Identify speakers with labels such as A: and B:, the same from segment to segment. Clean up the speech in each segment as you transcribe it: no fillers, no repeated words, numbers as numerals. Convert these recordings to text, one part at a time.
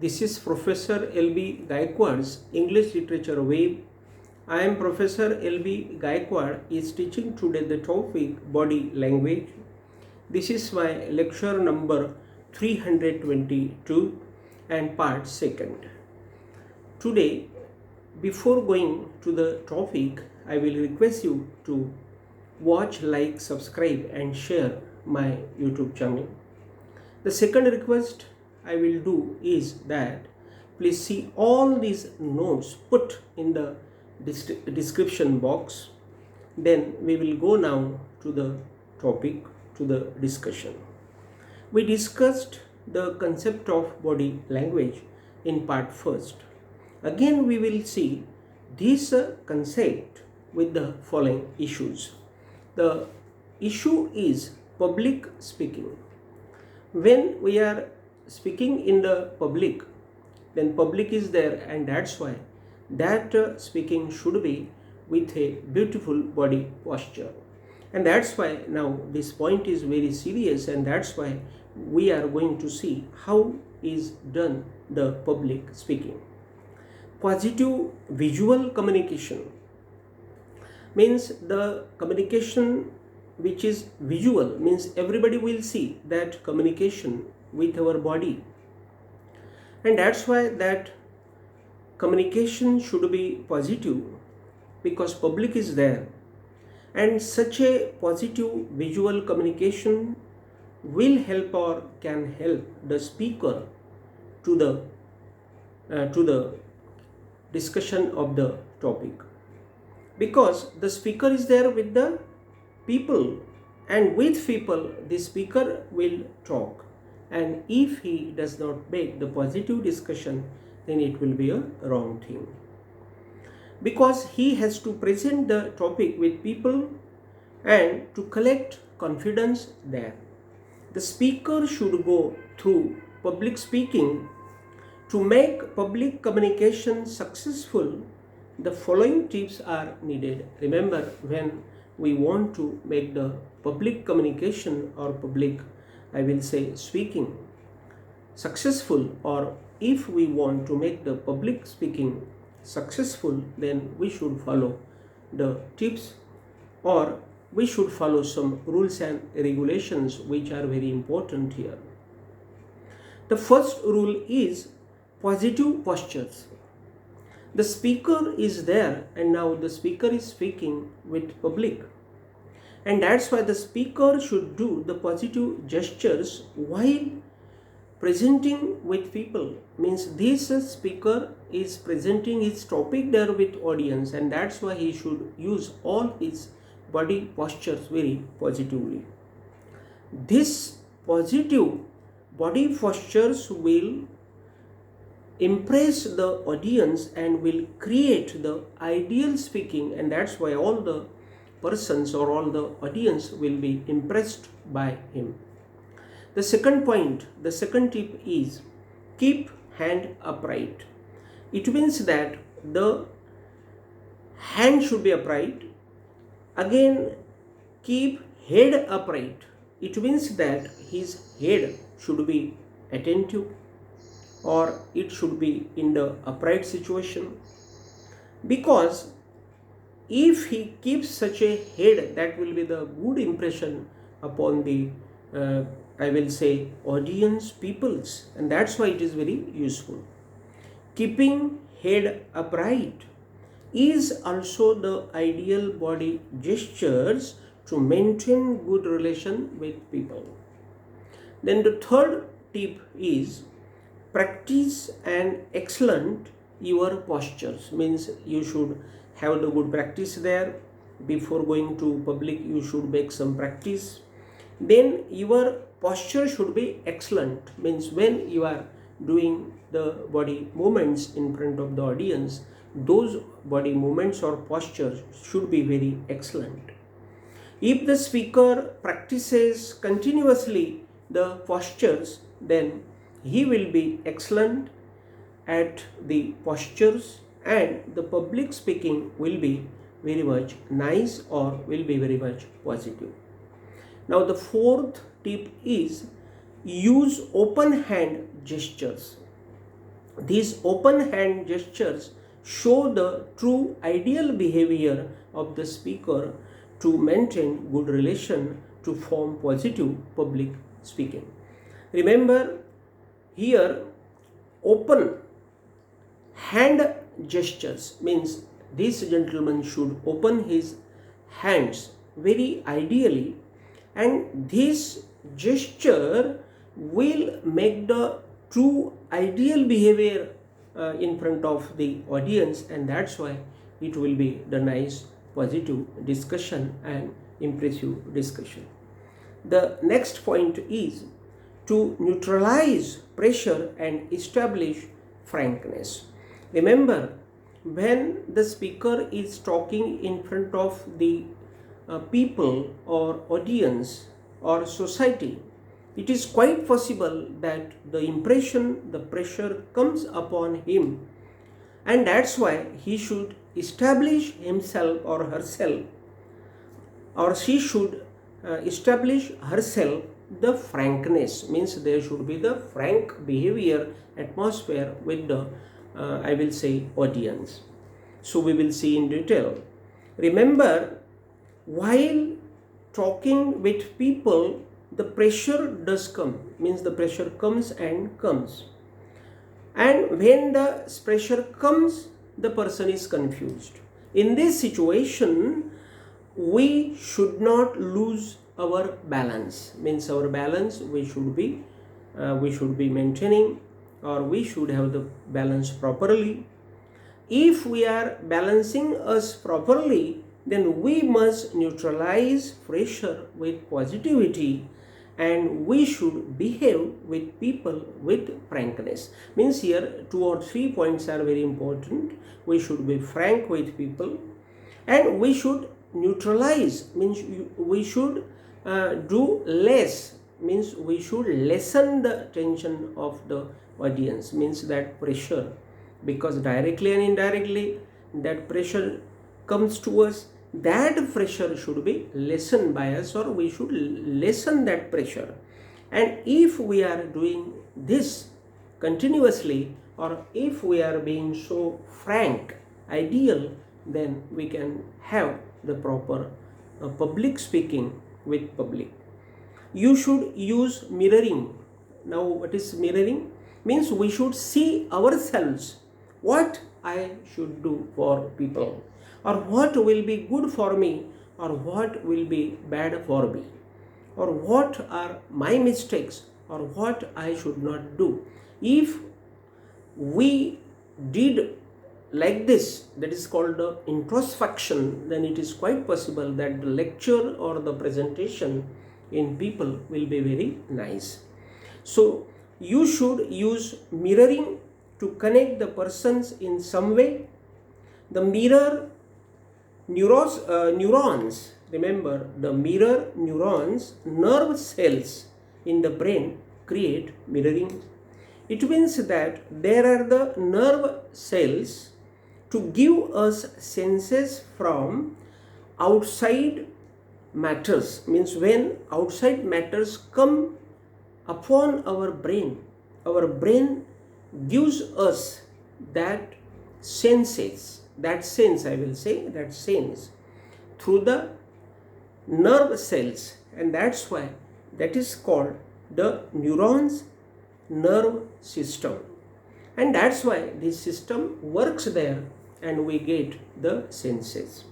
A: This is Professor L.B.Gayakawad's English Literature Web. I am Professor L.B. Gayakawad is teaching today the topic body language. This is my lecture number 322 and part 2nd. Today, before going to the topic, I will request you to watch, like, subscribe and share my YouTube channel. The second request I will do is that please see all these notes put in the description box. Then we will go now to the topic, to the discussion. We discussed the concept of body language in part 1st. Again we will see this concept with the following issues. The issue is public speaking. When we are speaking in the public, then public is there, and that's why that speaking should be with a beautiful body posture. And that's why now this point is very serious, and that's why we are going to see how is done the public speaking. Positive visual communication means the communication which is visual, means everybody will see that communication with our body, and that's why that communication should be positive because public is there, and such a positive visual communication will help or can help the speaker to the discussion of the topic, because the speaker is there with the people, and with people the speaker will talk, and if he does not make the positive discussion, then it will be a wrong thing, because he has to present the topic with people and to collect confidence there. The speaker should go through public speaking. To make public communication successful, the following tips are needed. Remember, when we want to make the public communication or public, I will say, speaking successful, or if we want to make the public speaking successful, then we should follow the tips, or we should follow some rules and regulations which are very important here. The first rule is positive postures. The speaker is there, and now the speaker is speaking with public, and that's why the speaker should do the positive gestures while presenting with people. Means this speaker is presenting his topic there with audience, and that's why he should use all his body postures very positively. This positive body postures will impress the audience and will create the ideal speaking, and that's why all the persons or all the audience will be impressed by him. The second point, the second tip is keep hand upright. It means that the hand should be upright. Again, keep head upright. It means that his head should be attentive, or it should be in the upright situation, because if he keeps such a head, that will be the good impression upon the I will say audience peoples, and that's why it is very useful. Keeping head upright is also the ideal body gestures to maintain good relation with people. Then the third tip is practice and excellent your postures. Means you should have the good practice there. Before going to public, you should make some practice. Then your posture should be excellent. Means when you are doing the body movements in front of the audience, those body movements or postures should be very excellent. If the speaker practices continuously the postures, then he will be excellent at the postures, and the public speaking will be very much nice, or will be very much positive. Now the fourth tip is use open hand gestures. These open hand gestures show the true ideal behavior of the speaker to maintain good relation, to form positive public speaking. Remember, here open hand gestures means this gentleman should open his hands very ideally, and this gesture will make the true ideal behavior in front of the audience, and that's why it will be the nice positive discussion and impressive discussion. The next point is to neutralize pressure and establish frankness. Remember, when the speaker is talking in front of the people or audience or society, it is quite possible that the impression, the pressure comes upon him, and that's why he should establish himself or herself, or she should establish herself the frankness, means there should be the frank behavior atmosphere with the I will say audience. So we will see in detail. Remember, while talking with people, the pressure does come, means the pressure comes and comes, and when the pressure comes, the person is confused. In this situation, we should not lose our balance, means our balance we should be maintaining, or we should have the balance properly. If we are balancing us properly, then we must neutralize pressure with positivity, and we should behave with people with frankness. Means here 2 or 3 points are very important. We should be frank with people, and we should neutralize, means we should do less, means we should lessen the tension of the audience, means that pressure, because directly and indirectly that pressure comes to us, that pressure should be lessened by us, or we should lessen that pressure. And if we are doing this continuously, or if we are being so frank, ideal, then we can have the proper public speaking with public. You should use mirroring. Now, what is mirroring? Means we should see ourselves, what I should do for people, or what will be good for me, or what will be bad for me, or what are my mistakes, or what I should not do. If we did like this, that is called the introspection, then it is quite possible that the lecture or the presentation in people will be very nice. So you should use mirroring to connect the persons in some way. The mirror neurons, remember, the mirror neurons, nerve cells in the brain create mirroring. It means that there are the nerve cells to give us senses from outside matters, means when outside matters come upon our brain gives us that senses, that sense, I will say, that sense through the nerve cells, and that's why that is called the neurons nerve system, and that's why this system works there and we get the senses.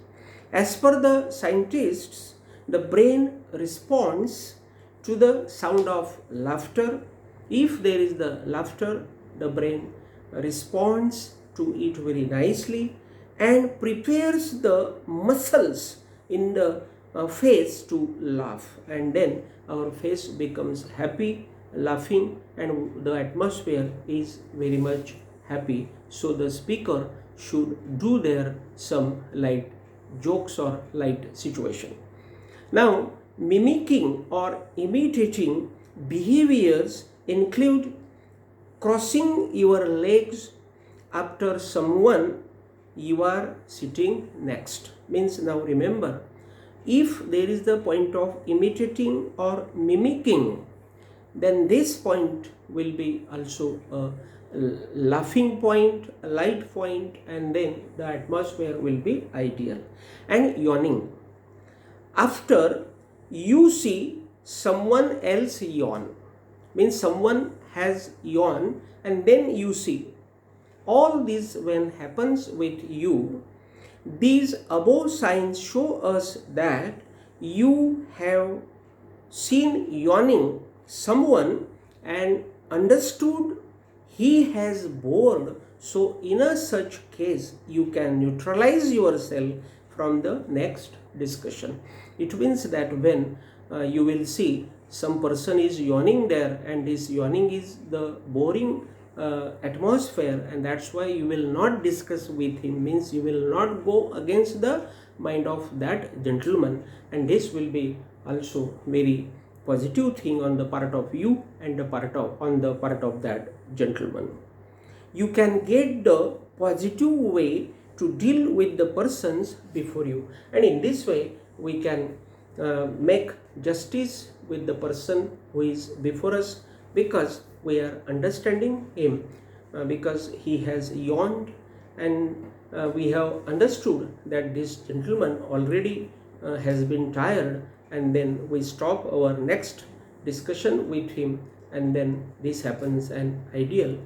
A: As per the scientists, the brain responds to the sound of laughter. If there is the laughter, the brain responds to it very nicely and prepares the muscles in the face to laugh, and then our face becomes happy, laughing, and the atmosphere is very much happy. So the speaker should do there some light jokes or light situation. Now, mimicking or imitating behaviors include crossing your legs after someone you are sitting next. Means, now remember, if there is the point of imitating or mimicking, then this point will be also laughing point, a light point, and then the atmosphere will be ideal. And yawning. After you see someone else yawn, means someone has yawn and then you see. All this when happens with you, these above signs show us that you have seen yawning someone and understood he has bored. So in a such case you can neutralize yourself from the next discussion. It means that when you will see some person is yawning there and his yawning is the boring atmosphere, and that's why you will not discuss with him, means you will not go against the mind of that gentleman, and this will be also very positive thing on the part of you and on the part of that gentleman. You can get the positive way to deal with the persons before you, and in this way we can make justice with the person who is before us, because we are understanding him, because he has yawned, and we have understood that this gentleman already has been tired, and then we stop our next discussion with him, and then this happens an ideal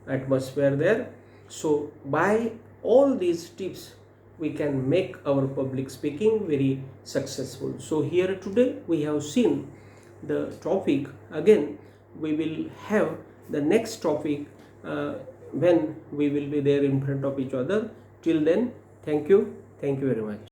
A: atmosphere there. So by all these tips we can make our public speaking very successful. So here today we have seen the topic. Again we will have the next topic when we will be there in front of each other. Till then, thank you very much.